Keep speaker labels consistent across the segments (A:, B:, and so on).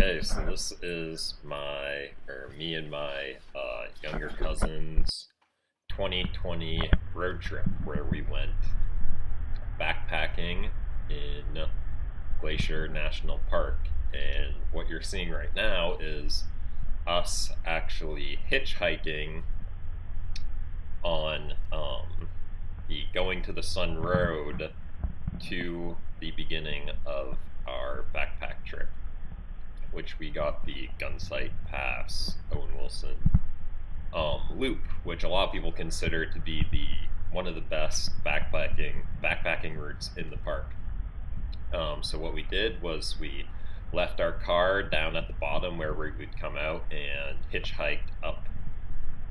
A: Okay, so this is me and my younger cousin's 2020 road trip where we went backpacking in Glacier National Park. And what you're seeing right now is us actually hitchhiking on the Going to the Sun Road to the beginning of our backpack trip, which we got the Gunsight Pass Owen Wilson loop, which a lot of people consider to be the one of the best backpacking routes in the park. So what we did was we left our car down at the bottom where we would come out and hitchhiked up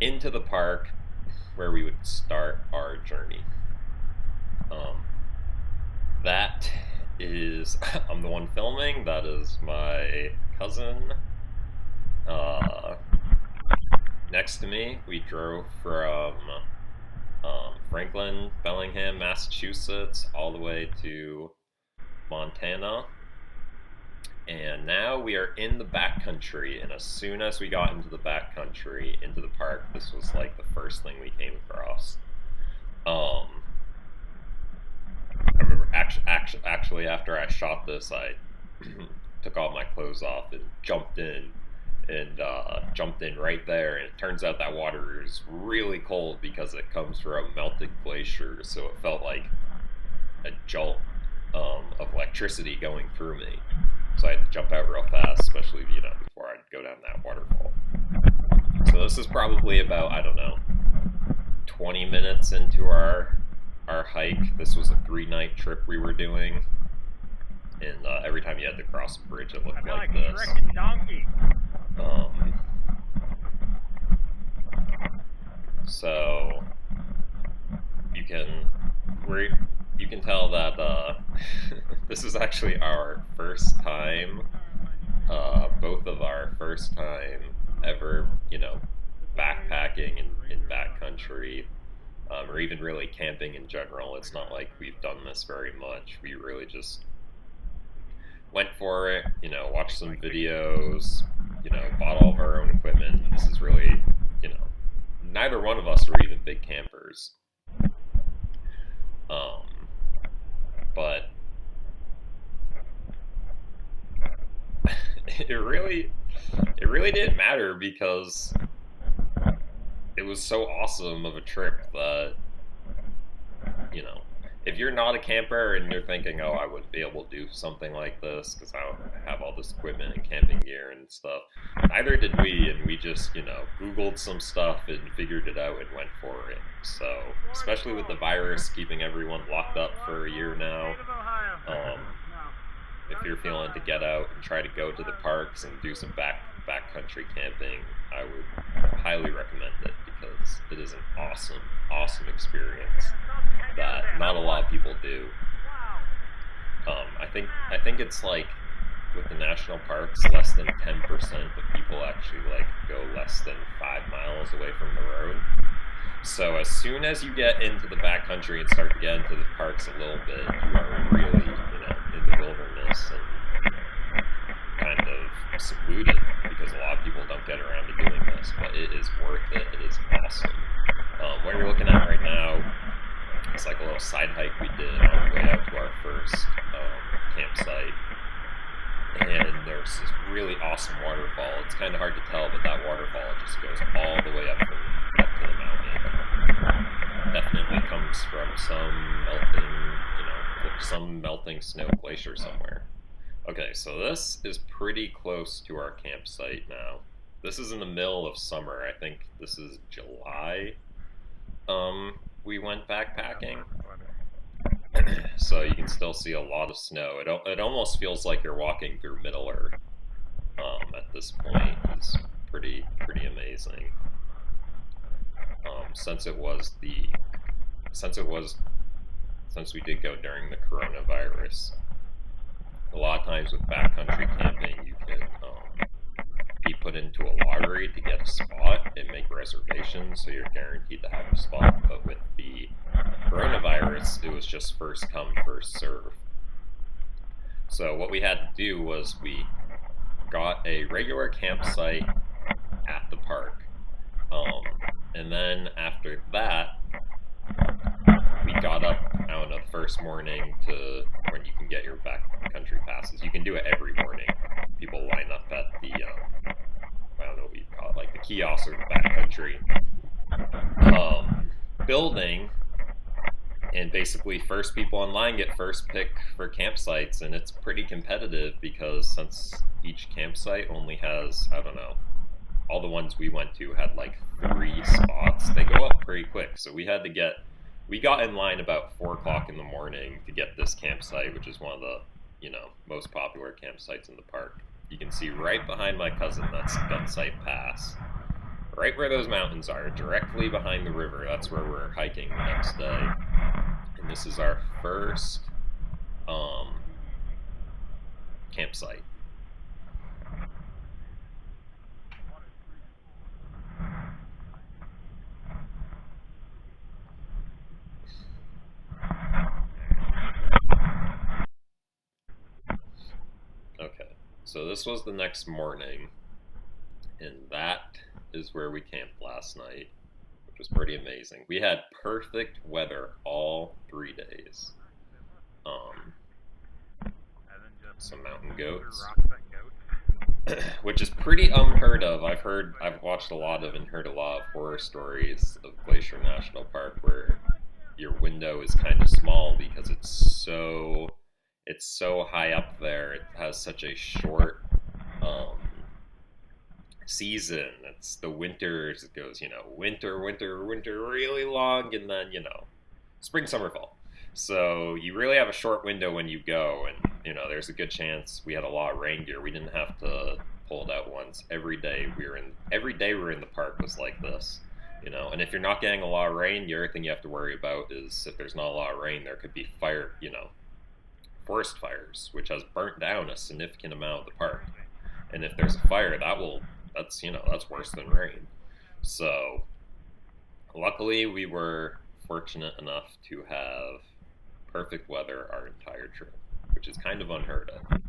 A: into the park where we would start our journey. That is, I'm the one filming. That is my cousin. Next to me, we drove from Franklin, Bellingham, Massachusetts, all the way to Montana. And now we are in the backcountry. And as soon as we got into the backcountry, into the park, this was like the first thing we came across. I remember actually after I shot this, I took all my clothes off and jumped in right there. And it turns out that water is really cold because it comes from melted glacier, so it felt like a jolt of electricity going through me. So I had to jump out real fast, especially before I'd go down that waterfall. So this is probably about 20 minutes into our hike. This was a 3-night trip we were doing, and every time you had to cross a bridge, it looked like this. So you can tell that this is actually our first time, both of our first time ever, backpacking in backcountry. Or even really camping in general. It's not like we've done this very much. We really just went for it, watched some videos, bought all of our own equipment. This is really, neither one of us are even big campers. But it really didn't matter because it was so awesome of a trip that, if you're not a camper and you're thinking, oh, I wouldn't be able to do something like this because I don't have all this equipment and camping gear and stuff, neither did we, and we just, Googled some stuff and figured it out and went for it. So, especially with the virus keeping everyone locked up for a year now, if you're feeling to get out and try to go to the parks and do some backcountry camping, I would highly recommend it because it is an awesome experience that not a lot of people do. I think it's like with the national parks, less than 10% of people actually go less than 5 miles away from the road. So as soon as you get into the backcountry and start to get into the parks a little bit, you are really, in the wilderness and kind of secluded because a lot of people don't get around to doing this, but it is worth it. It is awesome. What you're looking at right now is like a little side hike we did on the way out to our first campsite. And there's this really awesome waterfall. It's kind of hard to tell, but that waterfall just goes all the way up to the mountain. Definitely comes from some melting snow glacier somewhere. Okay, so this is pretty close to our campsite now. This is in the middle of summer. I think this is July. We went backpacking. So you can still see a lot of snow. It almost feels like you're walking through Middle Earth. At this point, it's pretty amazing. Since we did go during the coronavirus, a lot of times with backcountry camping, you can be put into a lottery to get a spot and make reservations, so you're guaranteed to have a spot. But with the coronavirus, it was just first come, first serve. So what we had to do was we got a regular campsite at the park. And then after that, we got up, I don't know, the first morning to when you can get your backcountry passes. You can do it every morning. People line up at the, I don't know what you call it, like the kiosk or the backcountry um, building. And basically, first people online get first pick for campsites. And it's pretty competitive because since each campsite only has, I don't know, all the ones we went to had like 3 spots. They go up pretty quick. So we got in line about 4 o'clock in the morning to get this campsite, which is one of the, most popular campsites in the park. You can see right behind my cousin, that's Gunsight Pass. Right where those mountains are, directly behind the river. That's where we're hiking the next day. And this is our first um, campsite. Okay, so this was the next morning, and that is where we camped last night, which was pretty amazing. We had perfect weather all 3 days. Um, some mountain goats, which is pretty unheard of. I've watched a lot of and heard a lot of horror stories of Glacier National Park where your window is kind of small because it's so high up there. It has such a short um, season. It's the winters. It goes, winter, winter, winter, really long, and then spring, summer, fall. So you really have a short window when you go, and there's a good chance we had a lot of rain gear. We didn't have to pull it out once. Every day we're in the park was like this. And if you're not getting a lot of rain, the other thing you have to worry about is if there's not a lot of rain, there could be fire, forest fires, which has burnt down a significant amount of the park. And if there's a fire, that's worse than rain. So luckily we were fortunate enough to have perfect weather our entire trip, which is kind of unheard of.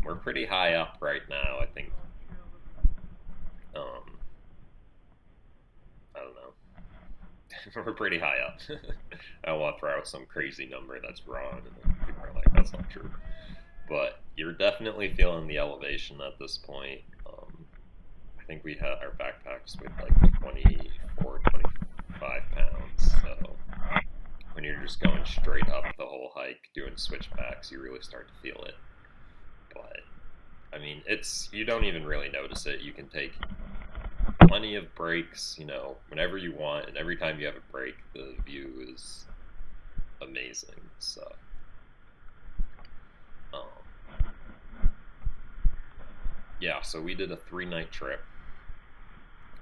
A: We're pretty high up right now. I think um, I don't know. We're pretty high up. I don't want to throw out some crazy number that's wrong, and then people are like, "That's not true." But you're definitely feeling the elevation at this point. I think we had our backpacks with like 24, 25 pounds. So when you're just going straight up the whole hike, doing switchbacks, you really start to feel it. But I mean, you don't even really notice it. You can take plenty of breaks, whenever you want, and every time you have a break, the view is amazing. So, um, yeah, so we did a 3-night trip,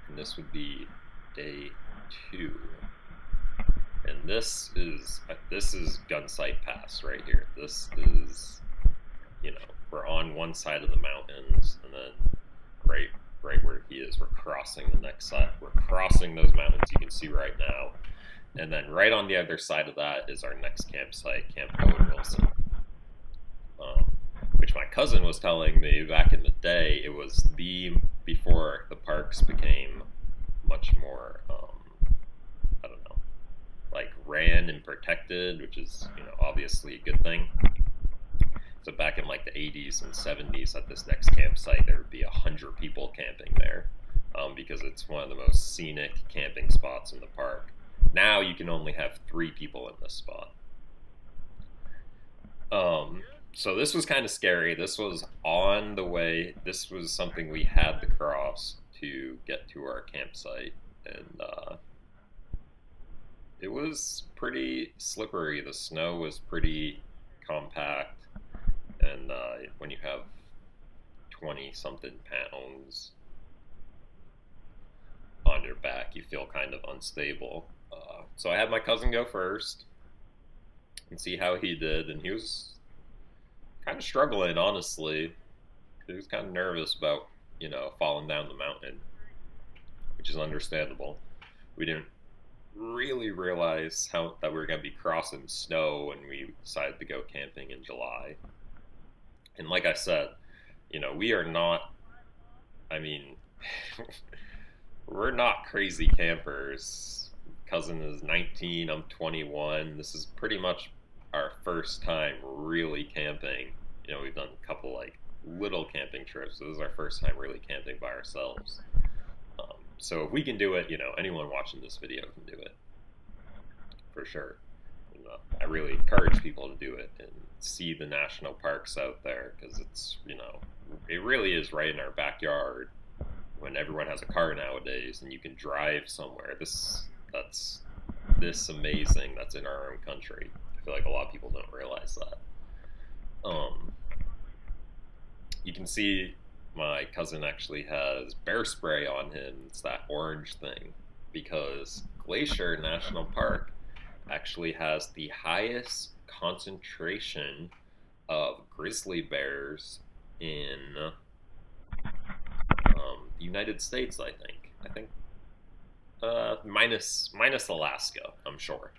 A: and this would be day 2. And this is Gunsight Pass right here. This is, we're on one side of the mountains, and then right where he is, we're crossing the next side. We're crossing those mountains you can see right now, and then right on the other side of that is our next campsite, Camp Owen Wilson. Which my cousin was telling me back in the day, it was before the parks became much more, I don't know, like ran and protected, which is, obviously a good thing. So back in like the 80s and 70s at this next campsite, there would be 100 people camping there because it's one of the most scenic camping spots in the park. Now you can only have 3 people in this spot. So this was kind of scary. This was on the way. This was something we had to cross to get to our campsite. And it was pretty slippery. The snow was pretty compact. And when you have 20 something pounds on your back, you feel kind of unstable. So I had my cousin go first and see how he did, and he was kind of struggling, honestly. He was kind of nervous about, falling down the mountain, which is understandable. We didn't really realize that we were going to be crossing snow when we decided to go camping in July. And like I said, We are not, I mean, we're not crazy campers. Cousin is 19, I'm 21. This is pretty much our first time really camping. We've done a couple like little camping trips. So this is our first time really camping by ourselves. So if we can do it, anyone watching this video can do it for sure. And, I really encourage people to do it and see the national parks out there because it really is right in our backyard. When everyone has a car nowadays and you can drive somewhere, that's this amazing that's in our own country. I feel like a lot of people don't realize that. You can see my cousin actually has bear spray on him. It's that orange thing because Glacier National Park actually has the highest concentration of grizzly bears in the United States, I think minus Alaska, I'm sure.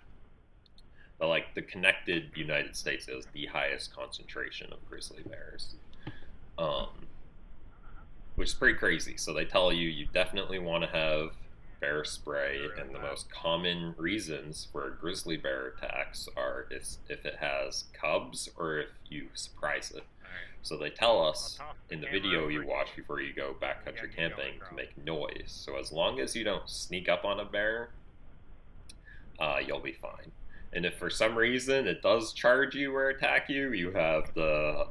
A: But like the connected United States is the highest concentration of grizzly bears, which is pretty crazy. So they tell you definitely want to have bear spray, and the most common reasons for grizzly bear attacks are if it has cubs or if you surprise it. So they tell us in the video you watch before you go backcountry camping to make noise. So as long as you don't sneak up on a bear, you'll be fine. And if for some reason it does charge you or attack you, you have the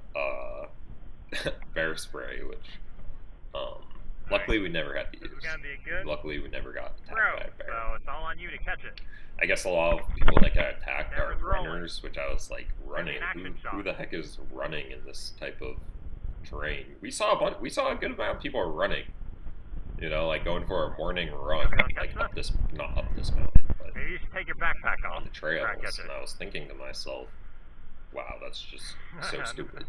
A: bear spray, which luckily we never had to use. Luckily we never got attacked by a bear.
B: So it's all on you to catch it.
A: I guess a lot of people that got attacked are runners, which I was like, running. Who the heck is running in this type of terrain? We saw a good amount of people running. Like going for a morning run, like not up this mountain, but
B: maybe you should take your backpack off
A: on the trails. And I was thinking to myself, wow, that's just so stupid.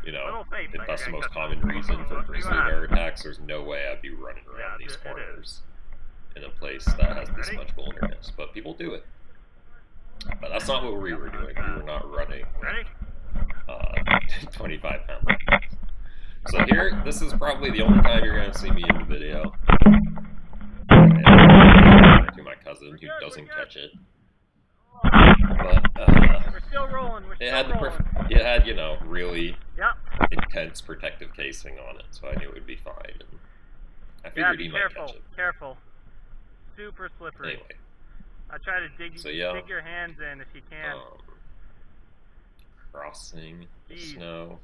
A: If that's the most common reason for grizzly bear attacks, there's no way I'd be running around these corners in a place that has this much wilderness, but people do it. But that's not what we were doing. We were not running 25-pound weapons. So here, this is probably the only time you're going to see me in the video. And to my cousin who doesn't catch it. But
B: we're still rolling.
A: It had really intense protective casing on it, so I knew it would be fine. And I figured he might catch it.
B: Careful. Super slippery.
A: Anyway.
B: I try to dig your hands in if you can.
A: Crossing the snow.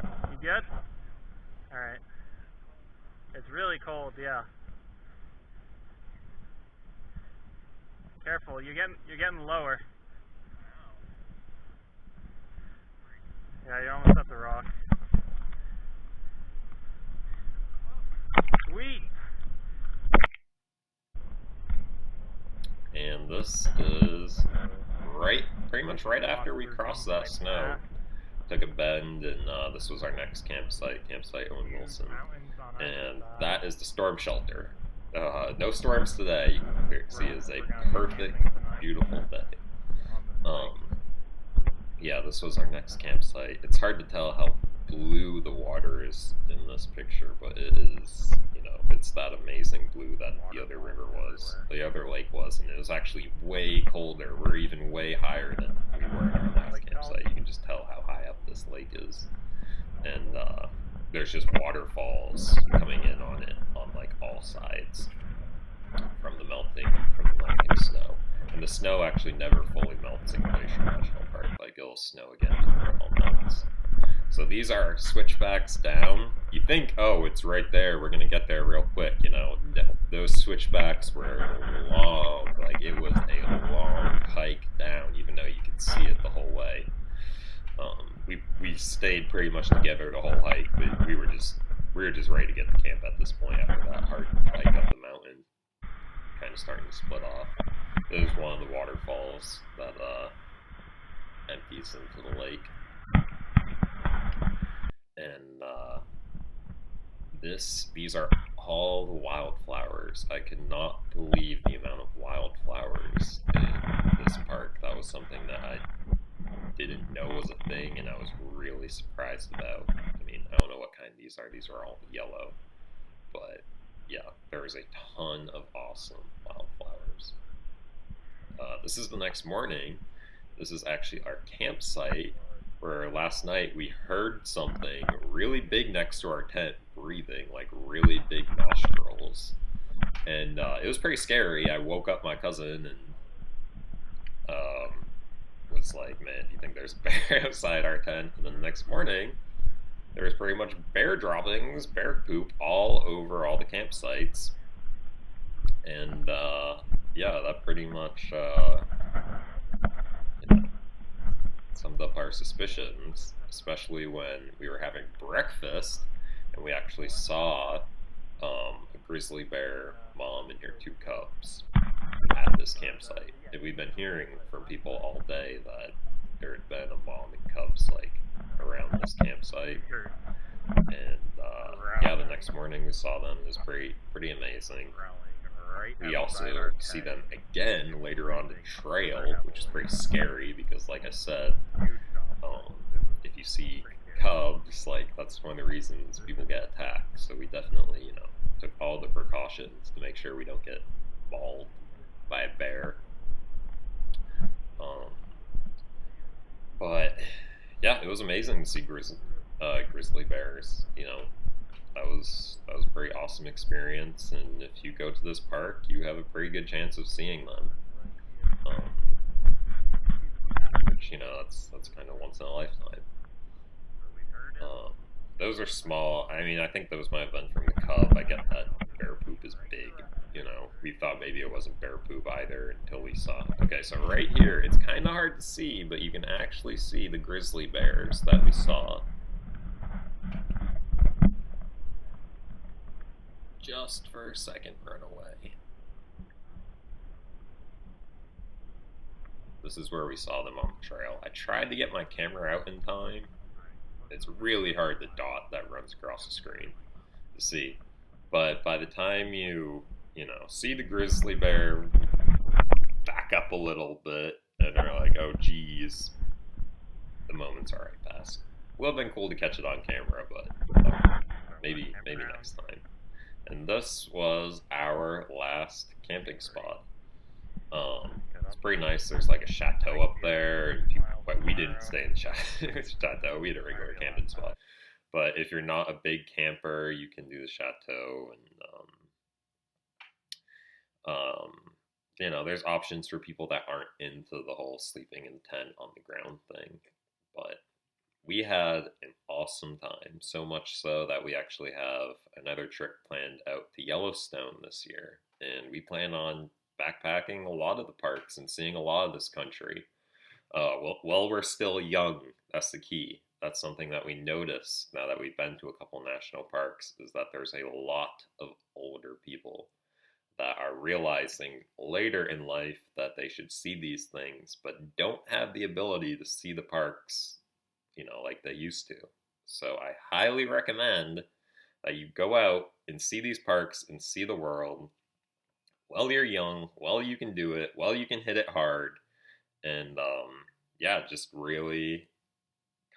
B: You good? Alright. It's really cold, yeah. Careful, you're getting lower. Yeah, you're almost at the rock. Sweet!
A: And this is pretty much right after we crossed that snow. Took a bend, and this was our next campsite Owen Wilson. And that is the storm shelter. No storms today. You can see it's a perfect, beautiful day. Yeah, this was our next campsite. It's hard to tell how blue the water is in this picture, but it is, it's that amazing blue that the other river was, the other lake was, and it was actually way colder. We're even way higher than we were in our last campsite. You can just tell how high up this lake is. And there's just waterfalls coming in on it on like all sides from the melting snow. And the snow actually never fully melts in Glacier National Park. Like it'll snow again before it all melts. So these are switchbacks down. You think, oh, it's right there. We're gonna get there real quick. No, those switchbacks were long. Like it was a long hike down, even though you could see it the whole way. We stayed pretty much together the whole hike, but we were just ready to get to camp at this point after that hard hike up the mountain. Kind of starting to split off. There's one of the waterfalls that empties into the lake. And these are all the wildflowers. I could not believe the amount of wildflowers in this park. That was something that I didn't know was a thing, and I was really surprised about. I mean, I don't know what kind these are. These are all yellow, but yeah, there was a ton of awesome wildflowers. This is the next morning. This is actually our campsite where last night we heard something really big next to our tent breathing, like really big nostrils. And it was pretty scary. I woke up my cousin and was like, man, do you think there's a bear outside our tent? And then the next morning, there was pretty much bear droppings, bear poop all over all the campsites. And yeah, that pretty much you know, summed up our suspicions, especially when we were having breakfast and we actually saw a grizzly bear mom and her two cubs at this campsite. And we've been hearing from people all day that there had been a mom and cubs like around this campsite. And yeah, the next morning we saw them. It was pretty amazing. We also see them again later on the trail, which is pretty scary because, like I said, if you see cubs, like that's one of the reasons people get attacked. So we definitely, took all the precautions to make sure we don't get mauled by a bear. Um, but yeah, it was amazing to see grizzly bears. That was a pretty awesome experience. And if you go to this park, you have a pretty good chance of seeing them. Um, which that's kind of once in a lifetime. Um, those are small. I mean, I think those might have been from the cub. I get that bear poop is big. We thought maybe it wasn't bear poop either until we saw it. Okay, so right here, it's kind of hard to see, but you can actually see the grizzly bears that we saw. Just for a second run away. This is where we saw them on the trail. I tried to get my camera out in time. It's really hard to dot that runs across the screen to see. But by the time you see the grizzly bear, back up a little bit, and are like, oh geez, the moment's already passed. Would have been cool to catch it on camera, but maybe next time. And this was our last camping spot. It's pretty nice. There's like a chateau up there, and but we didn't stay in the chateau. We had a regular camping spot. But if you're not a big camper, you can do the chateau, and there's options for people that aren't into the whole sleeping in tent on the ground thing. But we had an awesome time, so much so that we actually have another trip planned out to Yellowstone this year. And we plan on backpacking a lot of the parks and seeing a lot of this country. While we're still young, that's the key. That's something that we notice now that we've been to a couple national parks, is that there's a lot of older people that are realizing later in life that they should see these things, but don't have the ability to see the parks like they used to. So I highly recommend that you go out and see these parks and see the world while you're young, while you can do it, while you can hit it hard, and yeah, just really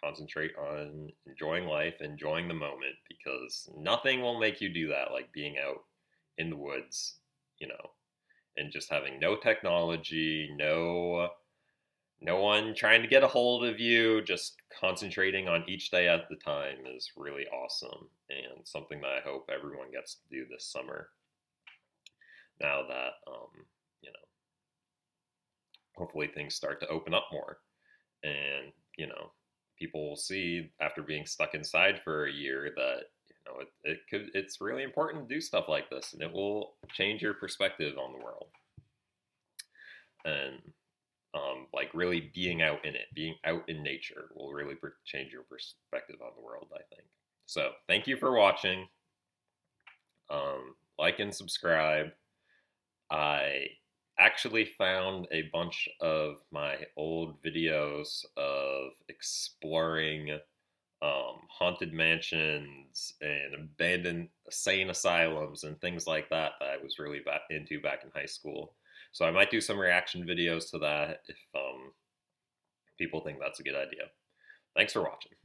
A: concentrate on enjoying life, enjoying the moment, because nothing will make you do that like being out in the woods, and just having no technology, no one trying to get a hold of you, just concentrating on each day at the time is really awesome, and something that I hope everyone gets to do this summer. Now that, hopefully things start to open up more, and, people will see after being stuck inside for a year that, it's really important to do stuff like this, and it will change your perspective on the world. And like really being out in it, being out in nature will really change your perspective on the world, I think. So thank you for watching. Like and subscribe. I actually found a bunch of my old videos of exploring haunted mansions and abandoned insane asylums and things like that I was really into back in high school. So I might do some reaction videos to that people think that's a good idea. Thanks for watching.